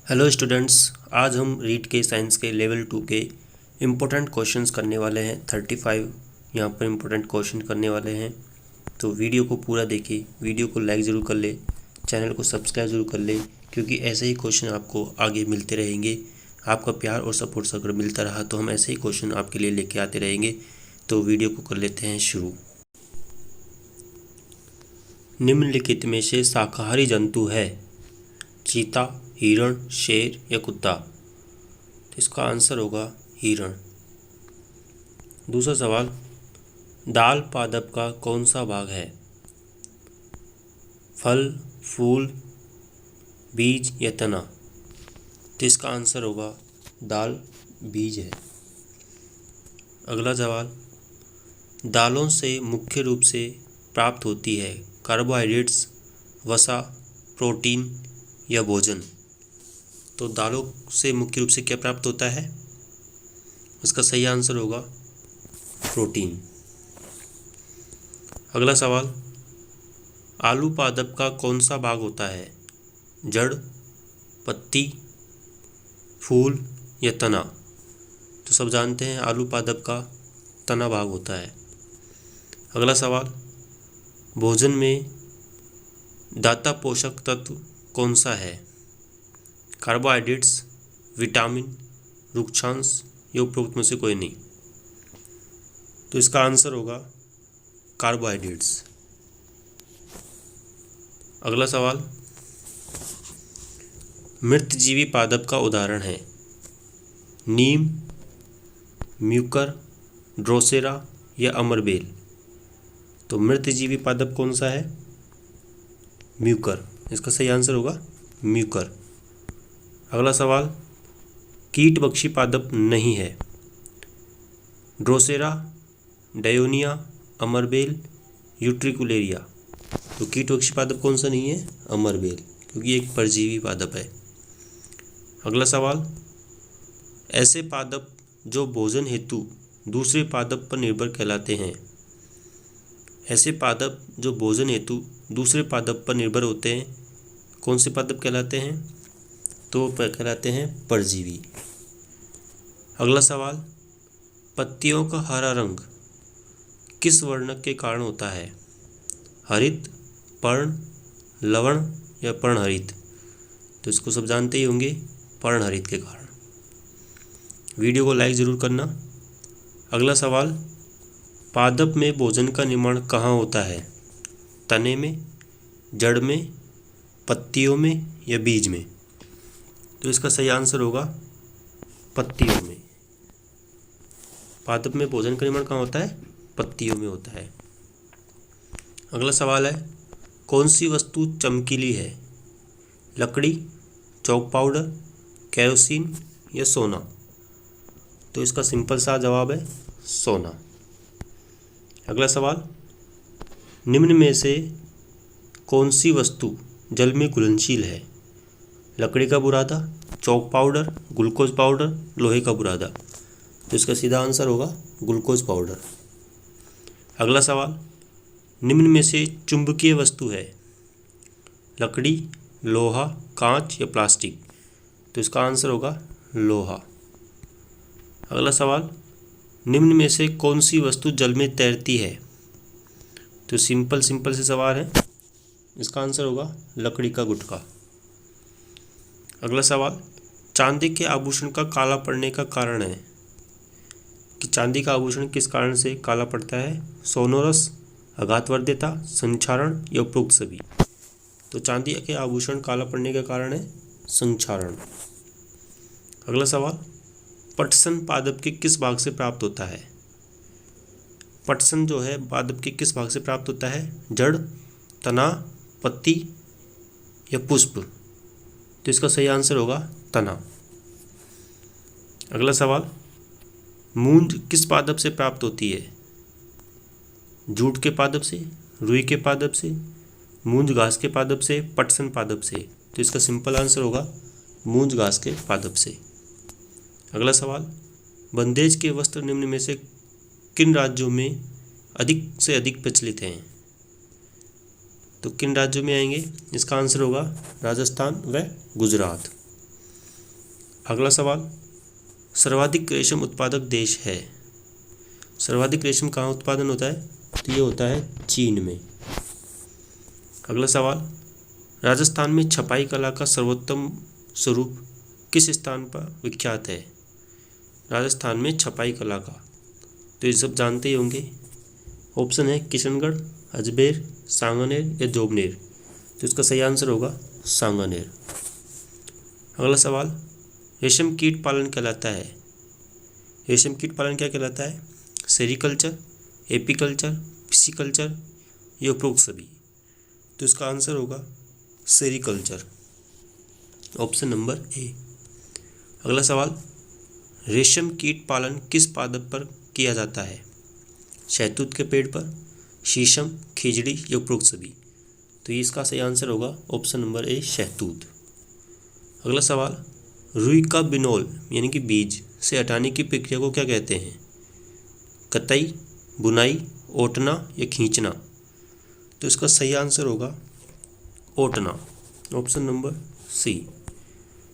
Hello students, आज हम read के साइंस के लेवल 2 के इम्पोर्टेंट क्वेश्चंस करने वाले हैं। 35 यहाँ पर इम्पोर्टेंट क्वेश्चन करने वाले हैं। तो वीडियो को पूरा देखिए, वीडियो को लाइक ज़रूर कर ले, चैनल को सब्सक्राइब ज़रूर कर ले, क्योंकि ऐसे ही क्वेश्चन आपको आगे मिलते रहेंगे। आपका प्यार और सपोर्ट अगर मिलता रहा तो हम ऐसे ही क्वेश्चन आपके लिए लेके आते रहेंगे। तो वीडियो को कर लेते हैं शुरू। निम्नलिखित में से शाकाहारी जंतु है चीता, हिरण, शेर या कुत्ता? तो इसका आंसर होगा हिरण। दूसरा सवाल, दाल पादप का कौन सा भाग है? फल, फूल, बीज या तना? तो इसका आंसर होगा दाल बीज है। अगला सवाल, दालों से मुख्य रूप से प्राप्त होती है कार्बोहाइड्रेट्स, वसा, प्रोटीन या भोजन? तो दालों से मुख्य रूप से क्या प्राप्त होता है? इसका सही आंसर होगा प्रोटीन। अगला सवाल, आलू पादप का कौन सा भाग होता है? जड़, पत्ती, फूल या तना? तो सब जानते हैं आलू पादप का तना भाग होता है। अगला सवाल, भोजन में दाता पोषक तत्व कौन सा है? कार्बोहाइड्रेट्स, विटामिन, रुक्षांश या उपरोक्त में से कोई नहीं? तो इसका आंसर होगा कार्बोहाइड्रेट्स। अगला सवाल, मृतजीवी पादप का उदाहरण है नीम, म्यूकर, ड्रोसेरा या अमरबेल? तो मृतजीवी पादप कौन सा है? म्यूकर। इसका सही आंसर होगा म्यूकर। अगला सवाल, कीटभक्षी पादप नहीं है ड्रोसेरा, डायोनिया, अमरबेल, यूट्रिकुलेरिया? तो कीटभक्षी पादप कौन सा नहीं है? अमरबेल, क्योंकि एक परजीवी पादप है। अगला सवाल, ऐसे पादप जो भोजन हेतु दूसरे पादप पर निर्भर कहलाते हैं? ऐसे पादप जो भोजन हेतु दूसरे पादप पर निर्भर होते हैं कौन से पादप कहलाते हैं? तो कहलाते हैं परजीवी। अगला सवाल, पत्तियों का हरा रंग किस वर्णक के कारण होता है? हरित, पर्ण, लवण या पर्णहरित? तो इसको सब जानते ही होंगे, पर्णहरित के कारण। वीडियो को लाइक ज़रूर करना। अगला सवाल, पादप में भोजन का निर्माण कहाँ होता है? तने में, जड़ में, पत्तियों में या बीज में? तो इसका सही आंसर होगा पत्तियों में। पादप में भोजन का निर्माण कहाँ होता है? पत्तियों में होता है। अगला सवाल है, कौन सी वस्तु चमकीली है? लकड़ी, चॉक पाउडर, केरोसिन या सोना? तो इसका सिंपल सा जवाब है सोना। अगला सवाल, निम्न में से कौन सी वस्तु जल में घुलनशील है? लकड़ी का बुरादा, चॉक पाउडर, ग्लूकोज पाउडर, लोहे का बुरादा? तो इसका सीधा आंसर होगा ग्लूकोज पाउडर। अगला सवाल, निम्न में से चुंबकीय वस्तु है? लकड़ी, लोहा, कांच या प्लास्टिक? तो इसका आंसर होगा लोहा। अगला सवाल, निम्न में से कौन सी वस्तु जल में तैरती है? तो सिंपल से सवाल है, इसका आंसर होगा लकड़ी का गुटका। अगला सवाल, चांदी के आभूषण का काला पड़ने का कारण है कि चांदी का आभूषण किस कारण से काला पड़ता है? सोनोरस, आघातवर्ध्यता, संक्षारण या उपरोक्त सभी? तो चांदी के आभूषण काला पड़ने का कारण है संक्षारण। अगला सवाल, पटसन पादप के किस भाग से प्राप्त होता है? पटसन जो है पादप के किस भाग से प्राप्त होता है? जड़, तना, पत्ती या पुष्प? तो इसका सही आंसर होगा तना। अगला सवाल, मूंज किस पादप से प्राप्त होती है? जूट के पादप से, रुई के पादप से, मूंज घास के पादप से, पटसन पादप से? तो इसका सिंपल आंसर होगा मूंज घास के पादप से। अगला सवाल, बंदेज के वस्त्र निम्न में से किन राज्यों में अधिक से अधिक प्रचलित हैं? तो किन राज्यों में आएंगे? इसका आंसर होगा राजस्थान व गुजरात। अगला सवाल, सर्वाधिक रेशम उत्पादक देश है। सर्वाधिक रेशम कहाँ उत्पादन होता है? तो ये होता है चीन में। अगला सवाल, राजस्थान में छपाई कला का सर्वोत्तम स्वरूप किस स्थान पर विख्यात है? राजस्थान में छपाई कला का, तो ये सब जानते ही होंगे। ऑप्शन है किशनगढ़, अजमेर, सांगानेर या जोबनेर। तो इसका सही आंसर होगा सांगानेर। अगला सवाल, रेशम कीट पालन कहलाता है। रेशम कीट पालन क्या कहलाता है? सेरीकल्चर, एपीकल्चर, पिसिकल्चर, ये उपरोक्त सभी। तो इसका आंसर होगा सेरीकल्चर, ऑप्शन नंबर ए। अगला सवाल, रेशम कीट पालन किस पादप पर किया जाता है? शहतूत के पेड़ पर, शीशम, खिजड़ी या उपरोक्त सभी। तो ये इसका सही आंसर होगा ऑप्शन नंबर ए, शहतूत। अगला सवाल, रुई का बिनोल यानी कि बीज से हटाने की प्रक्रिया को क्या कहते हैं? कताई, बुनाई, ओटना या खींचना। तो इसका सही आंसर होगा ओटना, ऑप्शन नंबर सी।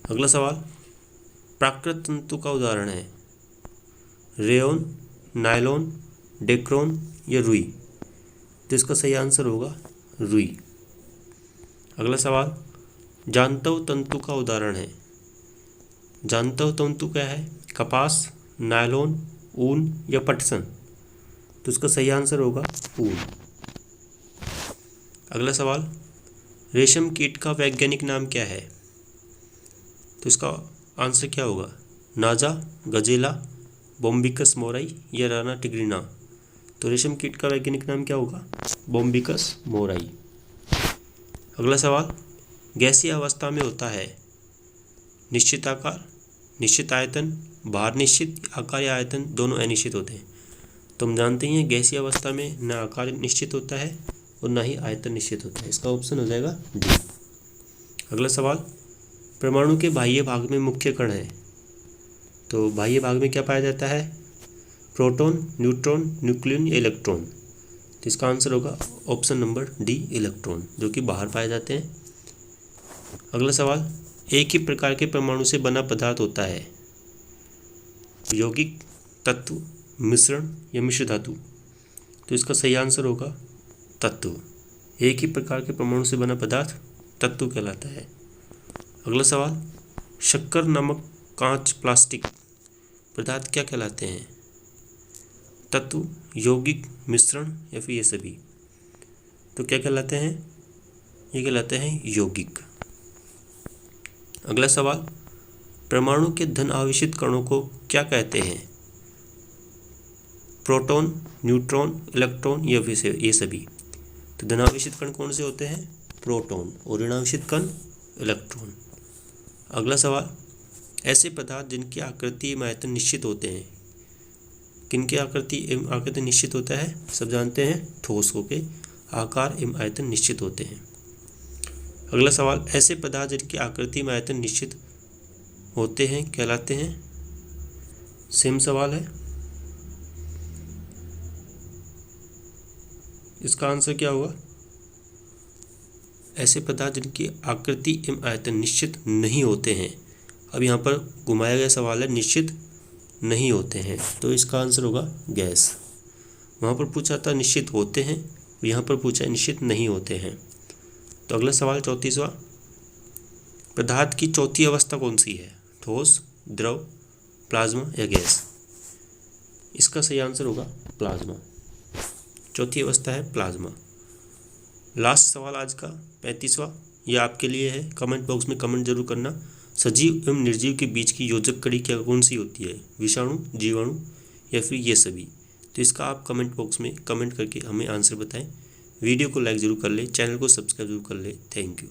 अगला सवाल, प्राकृत तंतु का उदाहरण है? रेयन, नायलॉन, डेक्रोन या रुई। तो इसका सही आंसर होगा रुई। अगला सवाल, जांतव तंतु का उदाहरण है? जांतव तंतु क्या है? कपास, नायलॉन, ऊन या पटसन। तो इसका सही आंसर होगा ऊन। अगला सवाल, रेशम कीट का वैज्ञानिक नाम क्या है? तो इसका आंसर क्या होगा? नाजा, गजेला, बोम्बिकस मोराई या राना टिग्रिना। तो रेशम कीट का वैज्ञानिक नाम क्या होगा? बोम्बिकस मोराई। अगला सवाल, गैसीय अवस्था में होता है? निश्चित आकार, निश्चित आयतन, भार निश्चित, आकार या आयतन दोनों अनिश्चित होते हैं। तो हम जानते हैं गैसीय अवस्था में न आकार निश्चित होता है और न ही आयतन निश्चित होता है। इसका ऑप्शन हो जाएगा डी। अगला सवाल, परमाणु के बाह्य भाग में मुख्य कण है? तो बाह्य भाग में क्या पाया जाता है? प्रोटॉन, न्यूट्रॉन, न्यूक्लियन या इलेक्ट्रॉन। तो इसका आंसर होगा ऑप्शन नंबर डी, इलेक्ट्रॉन, जो कि बाहर पाए जाते हैं। अगला सवाल, एक ही प्रकार के परमाणु से बना पदार्थ होता है? यौगिक, तत्व, मिश्रण या मिश्र धातु। तो इसका सही आंसर होगा तत्व। एक ही प्रकार के परमाणु से बना पदार्थ तत्व कहलाता है। अगला सवाल, शक्कर, नमक, कांच, प्लास्टिक पदार्थ क्या कहलाते हैं? तत्व, यौगिक, मिश्रण या फिर ये सभी। तो क्या कहलाते हैं? ये कहलाते हैं यौगिक। अगला सवाल, परमाणु के धन आवेशित कणों को क्या कहते हैं? प्रोटॉन, न्यूट्रॉन, इलेक्ट्रॉन या फिर ये सभी। तो धनावेशित कण कौन से होते हैं? प्रोटॉन, और ऋणावेशित कण इलेक्ट्रॉन। अगला सवाल, ऐसे पदार्थ जिनकी आकृति एवं आयतन निश्चित होते हैं? किनकी आकृति एवं आयतन निश्चित होता है? सब जानते हैं ठोसों के आकार एवं आयतन निश्चित होते हैं। अगला सवाल, ऐसे पदार्थ जिनकी आकृति एवं आयतन निश्चित होते हैं कहलाते हैं? सेम सवाल है। इसका आंसर क्या होगा? ऐसे पदार्थ जिनकी आकृति एवं आयतन निश्चित नहीं होते हैं। अब यहाँ पर घुमाया गया सवाल है निश्चित नहीं होते हैं, तो इसका आंसर होगा गैस। वहाँ पर पूछा था निश्चित होते हैं, यहाँ पर पूछा है निश्चित नहीं होते हैं। तो अगला सवाल 34वां, पदार्थ की चौथी अवस्था कौन सी है? ठोस, द्रव, प्लाज्मा या गैस। इसका सही आंसर होगा प्लाज्मा। चौथी अवस्था है प्लाज्मा। लास्ट सवाल आज का 35वां, ये आपके लिए है। कमेंट बॉक्स में कमेंट जरूर करना, सजीव एवं निर्जीव के बीच की योजक कड़ी क्या कौन सी होती है? विषाणु, जीवाणु या फिर ये सभी। तो इसका आप कमेंट बॉक्स में कमेंट करके हमें आंसर बताएं। वीडियो को लाइक ज़रूर कर ले, चैनल को सब्सक्राइब जरूर कर ले। Thank you.